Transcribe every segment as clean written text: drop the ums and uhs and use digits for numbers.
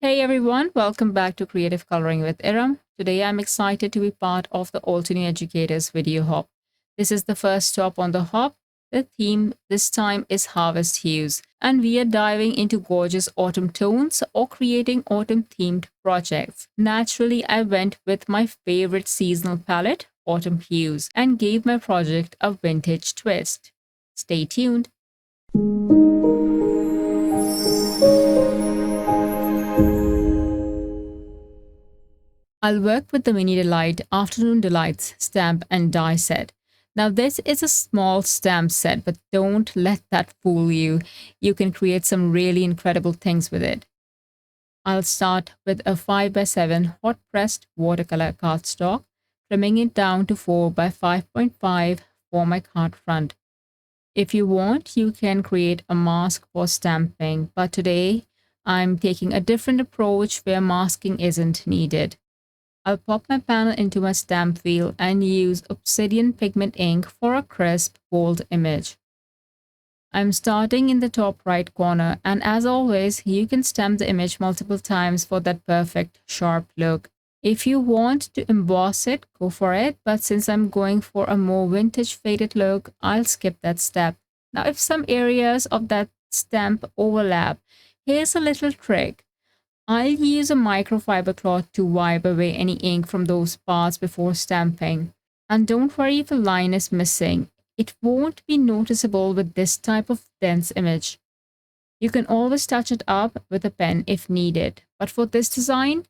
Hey everyone, welcome back to Creative Coloring with Erum. Today I'm excited to be part of the Altenew Educators video hop. This is the first stop on the hop. The theme this time is Harvest Hues, and we are diving into gorgeous autumn tones or creating autumn themed projects. Naturally, I went with my favorite seasonal palette, Autumn Hues, and gave my project a vintage twist. Stay tuned. I'll work with the Mini Delight Afternoon Delights stamp and die set. Now this is a small stamp set, but don't let that fool you. You can create some really incredible things with it. I'll start with a 5x7 hot pressed watercolor cardstock, trimming it down to 4x5.5 for my card front. If you want, you can create a mask for stamping, but today I'm taking a different approach where masking isn't needed. I'll pop my panel into my stamp wheel and use Obsidian pigment ink for a crisp gold image. I'm starting in the top right corner, and as always, you can stamp the image multiple times for that perfect sharp look. If you want to emboss it, go for it, but since I'm going for a more vintage faded look, I'll skip that step. Now, if some areas of that stamp overlap, here's a little trick. I'll use a microfiber cloth to wipe away any ink from those parts before stamping. And don't worry if a line is missing. It won't be noticeable with this type of dense image. You can always touch it up with a pen if needed, but for this design,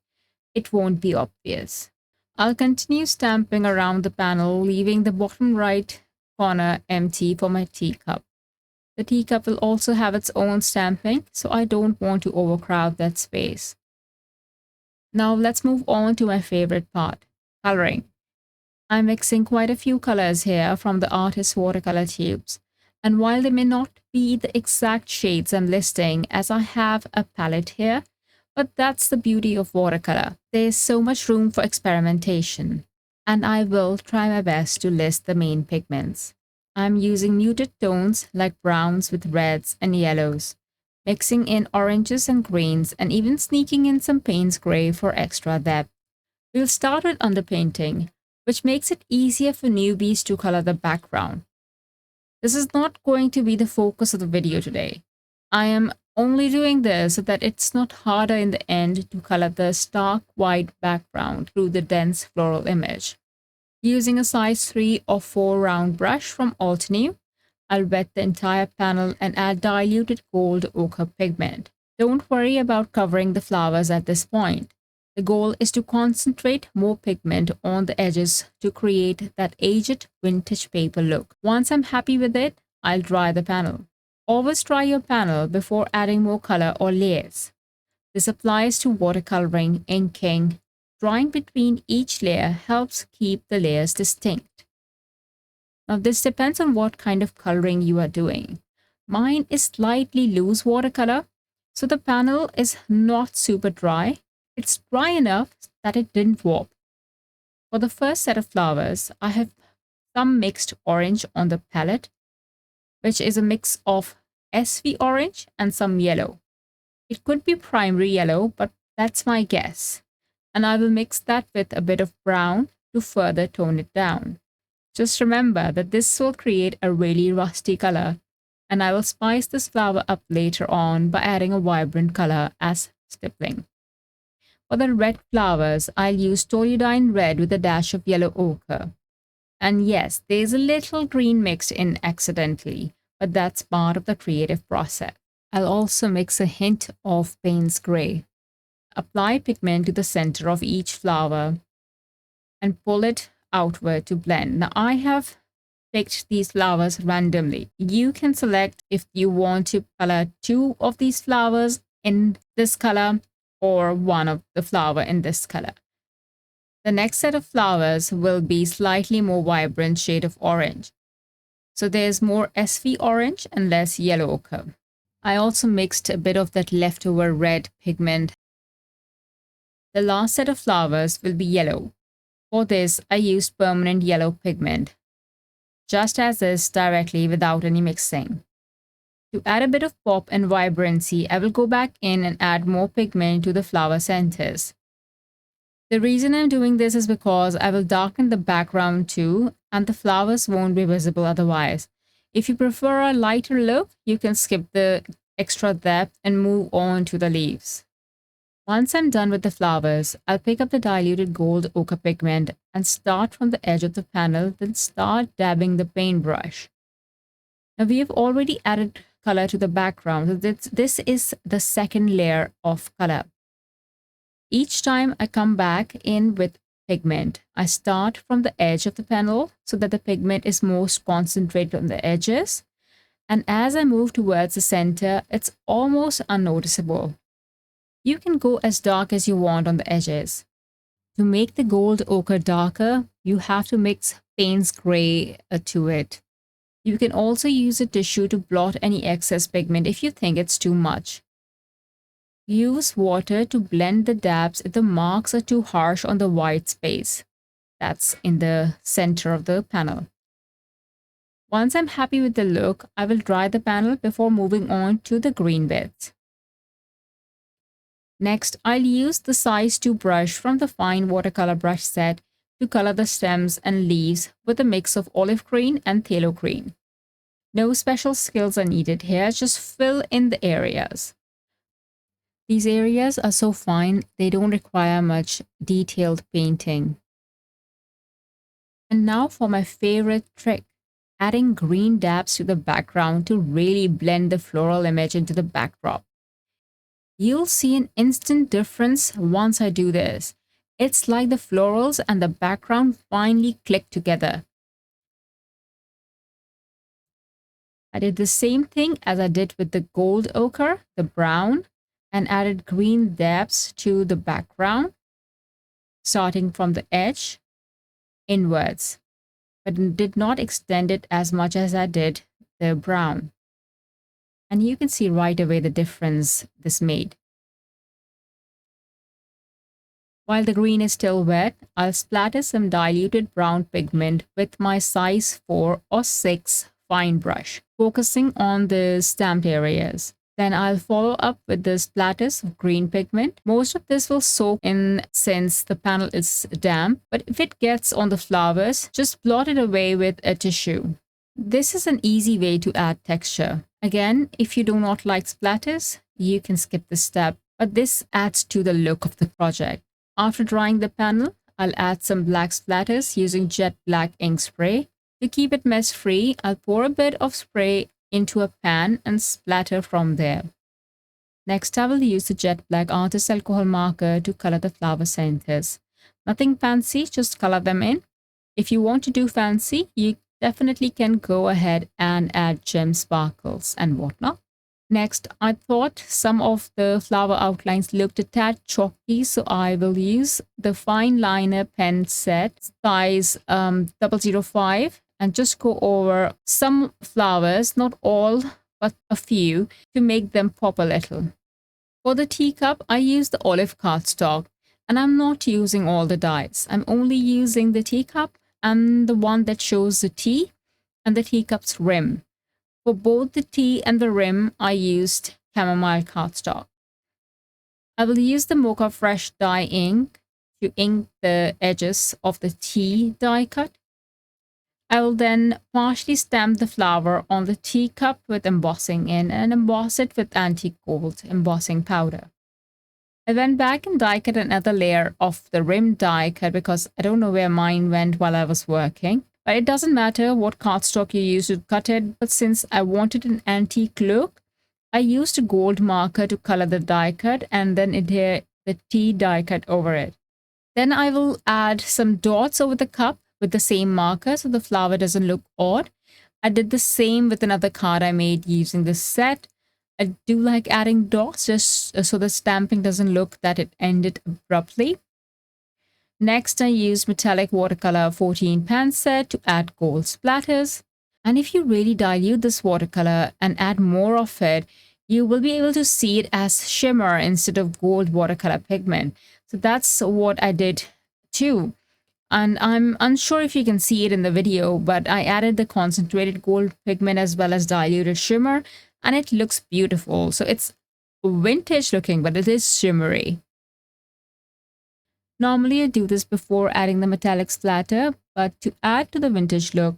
it won't be obvious. I'll continue stamping around the panel, leaving the bottom right corner empty for my teacup. The teacup will also have its own stamping, so I don't want to overcrowd that space. Now let's move on to my favorite part, coloring. I'm mixing quite a few colors here from the artist's watercolor tubes. And while they may not be the exact shades I'm listing, as I have a palette here, but that's the beauty of watercolor. There's so much room for experimentation. And I will try my best to list the main pigments. I'm using muted tones like browns with reds and yellows, mixing in oranges and greens, and even sneaking in some Payne's gray for extra depth. We'll start with underpainting, which makes it easier for newbies to color the background. This is not going to be the focus of the video today. I am only doing this so that it's not harder in the end to color the stark white background through the dense floral image. Using a size 3 or 4 round brush from Altenew, I'll wet the entire panel and add diluted gold ochre pigment. Don't worry about covering the flowers at this point. The goal is to concentrate more pigment on the edges to create that aged vintage paper look. Once I'm happy with it, I'll dry the panel. Always dry your panel before adding more color or layers. This applies to watercoloring, inking. Drawing between each layer helps keep the layers distinct. Now this depends on what kind of coloring you are doing. Mine is slightly loose watercolor, so the panel is not super dry. It's dry enough that it didn't warp. For the first set of flowers, I have some mixed orange on the palette, which is a mix of SV orange and some yellow. It could be primary yellow, but that's my guess. And I will mix that with a bit of brown to further tone it down. Just remember that this will create a really rusty color, and I will spice this flower up later on by adding a vibrant color as stippling. For the red flowers, I'll use Toluidine red with a dash of yellow ochre. And yes, there's a little green mixed in accidentally, but that's part of the creative process. I'll also mix a hint of Payne's gray. Apply pigment to the center of each flower and pull it outward to blend. Now I have picked these flowers randomly. You can select if you want to color 2 of these flowers in this color or 1 of the flower in this color. The next set of flowers will be slightly more vibrant shade of orange. So there's more SV orange and less yellow ochre. I also mixed a bit of that leftover red pigment. The last set of flowers will be yellow. For this, I used permanent yellow pigment, just as is directly without any mixing. To add a bit of pop and vibrancy, I will go back in and add more pigment to the flower centers. The reason I'm doing this is because I will darken the background too, and the flowers won't be visible otherwise. If you prefer a lighter look, you can skip the extra depth and move on to the leaves. Once I'm done with the flowers, I'll pick up the diluted gold ochre pigment and start from the edge of the panel, then start dabbing the paintbrush. Now we have already added color to the background, so this is the second layer of color. Each time I come back in with pigment, I start from the edge of the panel so that the pigment is most concentrated on the edges. And as I move towards the center, it's almost unnoticeable. You can go as dark as you want on the edges. To make the gold ochre darker, you have to mix Payne's gray to it. You can also use a tissue to blot any excess pigment if you think it's too much. Use water to blend the dabs if the marks are too harsh on the white space. That's in the center of the panel. Once I'm happy with the look, I will dry the panel before moving on to the green bits. Next, I'll use the size 2 brush from the fine watercolor brush set to color the stems and leaves with a mix of olive green and phthalo green. No special skills are needed here, just fill in the areas. These areas are so fine, they don't require much detailed painting. And now for my favorite trick, adding green dabs to the background to really blend the floral image into the backdrop. You'll see an instant difference once I do this. It's like the florals and the background finally click together. I did the same thing as I did with the gold ochre, the brown, and added green dabs to the background, starting from the edge inwards, but did not extend it as much as I did the brown. And you can see right away the difference this made. While the green is still wet, I'll splatter some diluted brown pigment with my size 4 or 6 fine brush, focusing on the stamped areas. Then I'll follow up with the splatters of green pigment. Most of this will soak in since the panel is damp, but if it gets on the flowers, just blot it away with a tissue. This is an easy way to add texture. Again, if you do not like splatters, you can skip this step, but this adds to the look of the project. After drying the panel, I'll add some black splatters using jet black ink spray. To keep it mess free, I'll pour a bit of spray into a pan and splatter from there. Next, I will use the jet black artist alcohol marker to color the flower centers. Nothing fancy, just color them in. If you want to do fancy, you definitely can go ahead and add gem sparkles and whatnot. Next, I thought some of the flower outlines looked a tad chalky, so I will use the fine liner pen set size 005 and just go over some flowers, not all, but a few, to make them pop a little. For the teacup, I used the olive cardstock, and I'm not using all the dies. I'm only using the teacup and the one that shows the tea and the teacup's rim. For both the tea and the rim, I used chamomile cardstock. I will use the Mocha Fresh dye ink to ink the edges of the tea die cut. I will then partially stamp the flower on the teacup with embossing in and emboss it with antique gold embossing powder. I went back and die cut another layer of the rim die cut because I don't know where mine went while I was working. But it doesn't matter what cardstock you use to cut it, but since I wanted an antique look, I used a gold marker to color the die cut and then adhere the tea die cut over it. Then I will add some dots over the cup with the same marker so the flower doesn't look odd. I did the same with another card I made using this set. I do like adding dots just so the stamping doesn't look that it ended abruptly. Next, I used metallic watercolor 14 pan set to add gold splatters. And if you really dilute this watercolor and add more of it, you will be able to see it as shimmer instead of gold watercolor pigment. So that's what I did too. And I'm unsure if you can see it in the video, but I added the concentrated gold pigment as well as diluted shimmer. and it looks beautiful. So it's vintage looking, but it is shimmery. Normally I do this before adding the metallic splatter, but to add to the vintage look,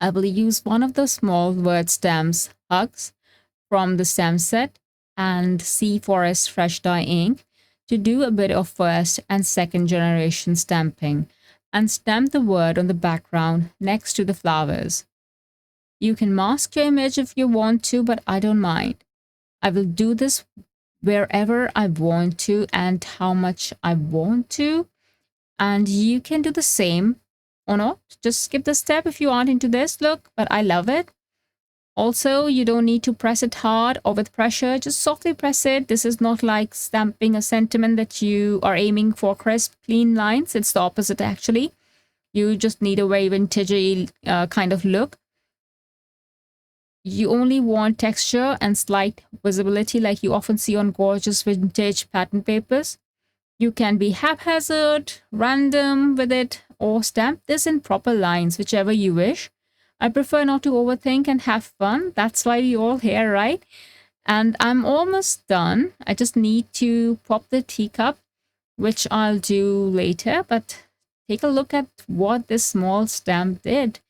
I will use one of the small word stamps, Hugs, from the stamp set and Sea Forest Fresh Dye ink to do a bit of first and second generation stamping and stamp the word on the background next to the flowers. You can mask your image if you want to, but I don't mind. I will do this wherever I want to and how much I want to. And you can do the same or not. Just skip the step if you aren't into this look, but I love it. Also, you don't need to press it hard or with pressure. Just softly press it. This is not like stamping a sentiment that you are aiming for crisp, clean lines. It's the opposite, actually. You just need a very vintagey kind of look. You only want texture and slight visibility like you often see on gorgeous vintage pattern papers. You can be haphazard, random with it, or stamp this in proper lines, whichever you wish. I prefer not to overthink and have fun. That's why we're all here, right? And I'm almost done. I just need to pop the teacup, which I'll do later. But take a look at what this small stamp did.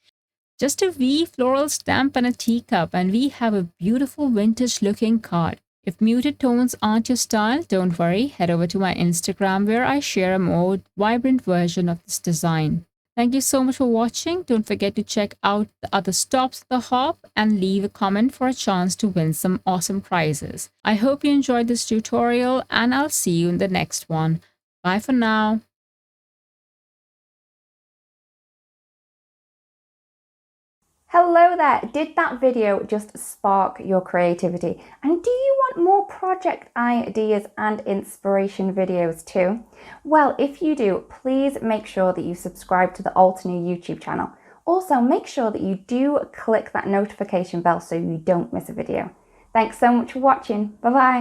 Just a wee floral stamp and a teacup, and we have a beautiful vintage looking card. If muted tones aren't your style, don't worry. Head over to my Instagram where I share a more vibrant version of this design. Thank you so much for watching. Don't forget to check out the other stops at the hop and leave a comment for a chance to win some awesome prizes. I hope you enjoyed this tutorial and I'll see you in the next one. Bye for now. Hello there! Did that video just spark your creativity? And do you want more project ideas and inspiration videos too? Well, if you do, please make sure that you subscribe to the Altenew YouTube channel. Also, make sure that you do click that notification bell so you don't miss a video. Thanks so much for watching. Bye bye!